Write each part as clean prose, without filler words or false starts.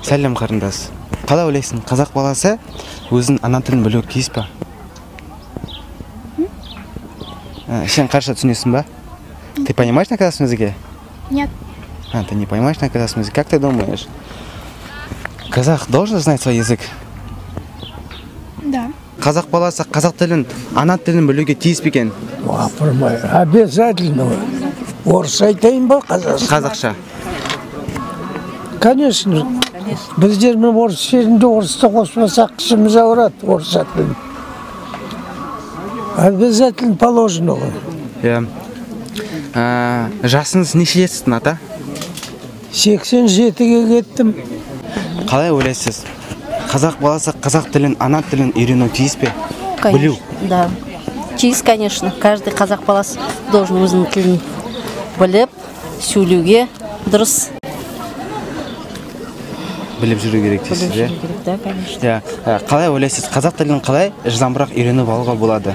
Сәлем қарындас. Қалай ойлайсың, қазақ баласы өзінің ана тілін білуі тиіс па? Сен қарша түсінесің ба? Ты понимаешь на казахском языке? Нет. Ты не понимаешь на казахском языке? Как ты думаешь? Казах должен знать свой язык? Да. Қазақ баласы қазақ тілін, ана тілін білуге тиіс пе екен? Обязательно. Орыс айтайын ба, Қазақша. Конечно. Біздер мен орыс жерінде орысты қоспасақ ішіміз ауырады орысша тілін. Обязательно положено ғой. Жасыңыз нешедесіз, ата? 87-ге кеттім. Қалай ойлайсыз? Қазақ баласы қазақ тілін, ана тілін үйрену тиіс пе? Конечно, да. Тиіс, конечно. Каждый қазақ баласы должен өзінің тілін біліп, сөйлеуге дұрыс. Біліп жүру керек дейсіз, Біліп жүру керек, да, конечно. Қалай ойлайсыз? Қазақ тілін қалай жылдамырақ үйреніп алуға болады?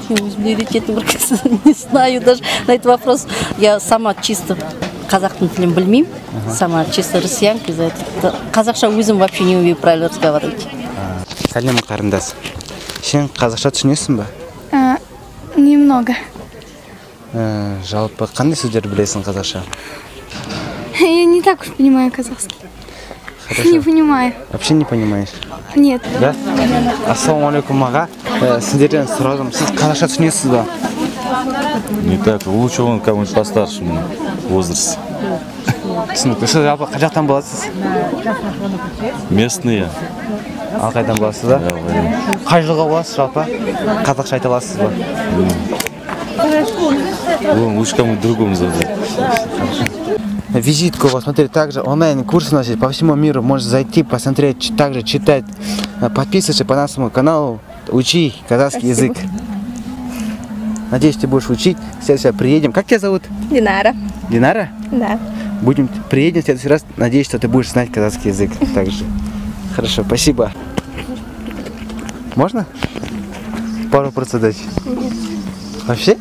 Өзімді үйрететін бір кісі, не знаю даже на этот вопрос. Я сама чисто қазақтың тілін білмеймін. Сама чисто россиянка. Қазақша өзім вообще не умею правильно разговаривать. Сәлем қарындас. Сен қазақша түсінесің ба? Немного. Жалпы қандай сөздер білесің қазақша? Я не так уж понимаю казахский. Хорошо. Не понимаю. Вообще не понимаешь? Нет. Да? Ассалаумалейкум аға. Сіздерден сұрадым. Сіз қазақша түсінесіз ба? Не так. Лучше он кому-нибудь постарше меня в возрасте. Түсінікті. Сіз жалпы қай жақтан боласыз? Местные. Ал қайдан боласыз ба? Қай жылға боласыз жалпы? Қазақша айта аласыз ба? Лучше кому-нибудь другому задать. Визитку посмотреть, также онлайн-курсы носить по всему миру. Можешь зайти, посмотреть, также читать. Подписывайся по нашему каналу, учи казахский язык. Надеюсь, ты будешь учить. В следующий раз приедем. Как тебя зовут? Динара. Динара? Да. Приедем в следующий раз. Надеюсь, что ты будешь знать казахский язык также. Хорошо, спасибо. Можно? Пару вопросов задать? Нет. Вообще?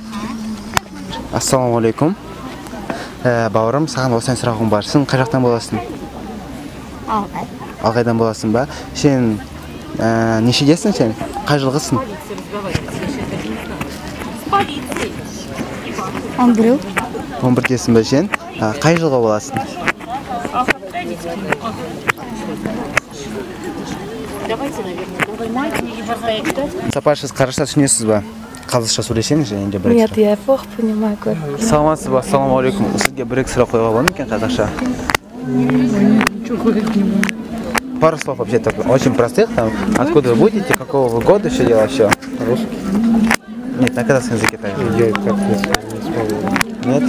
Ассалаумалейкум. Бауырым, саған осыдан сұрағым бар. Сен қай жақтан боласың? Алғай. Алғайдан боласың ба? Сен нешедесің сен? Қай жылғысың? 11. 11-десің ба сен? Қай жылға боласың? Сапар, сіз қарашта түсінесіз ба? Қазақша сөйлесеңіз енді бір. Нет, я плохо понимаю. Саламатсыз ба? Ассалаумалейкум. Сізге бір сұрақ қойға болады екен қазақша? Пару слов вообще такой, очень простых, там, откуда вы будете, какого вы года, все дела, все. Русский? Нет, на казахском языке также. Нет?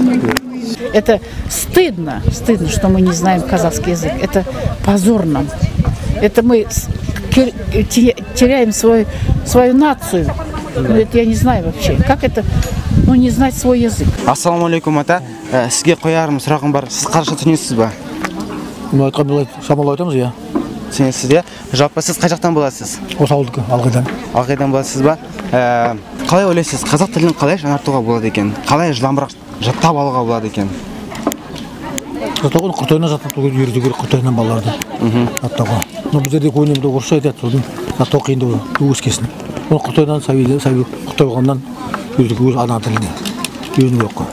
Это стыдно, что мы не знаем казахский язык. Это позорно. Это мы теряем свою нацию. Это я не знаю вообще. Как это, не знать свой язык? Ассалаумалейкум, ата. Сізге қоярым сұрағым бар. Сіз қазақша түсінесіз ба? Шамалы айтамыз, иә. Түсінесіз, иә? Жалпы сіз қай жақтан боласыз? Осы ауылдікі, Алғайдан. Алғайдан боласыз ба? Қалай ойлайсыз? Қазақ тілін қалай жаңартуға болады екен? Қалай жылдамырақ жаттап алуға болады екен? Құртайынан жаттап үйрету керек, Құртайынан балаларды жаттауға. Біздерде көңілімді орысша айтады, содан жаттау қиындау өскесін. Оны Құртайынан Құртай болғаннан үйрету керек ана тіліне. Үйрену керек қой.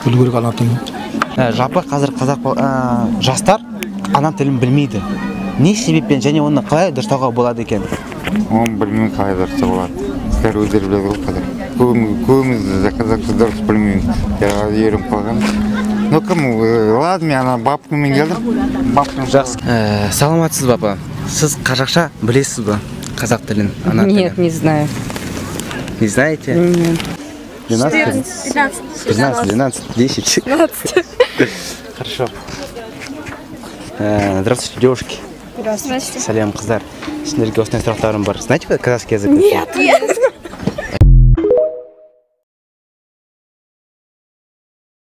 Білу керек ана тілін. Жалпы қазір жастар ана тілін білмейді. Не себеппен және оны қалай дұрыстауға болады екен? Оны білмеймін қалай дұрыстауға болады. Сіздер өздері біледі ғой қазір. Көбіміз қазақша дұрыс білмеймін. Үйреніп қалған. Ну кім, ладно, мен ана бабкамен келдім. Жақсы. Саламатсыз бапа. Сіз қазақша білесіз ба? Қазақ тілін, ана тілін? Нет, не знаю. Не знаете? Нет. 12, 10. Хорошо. Здравствуйте, девушки. Здравствуйте. Салям, қыздар. Сендерге осындай сұрақтарым бар. Знаете вы казахский язык? Нет.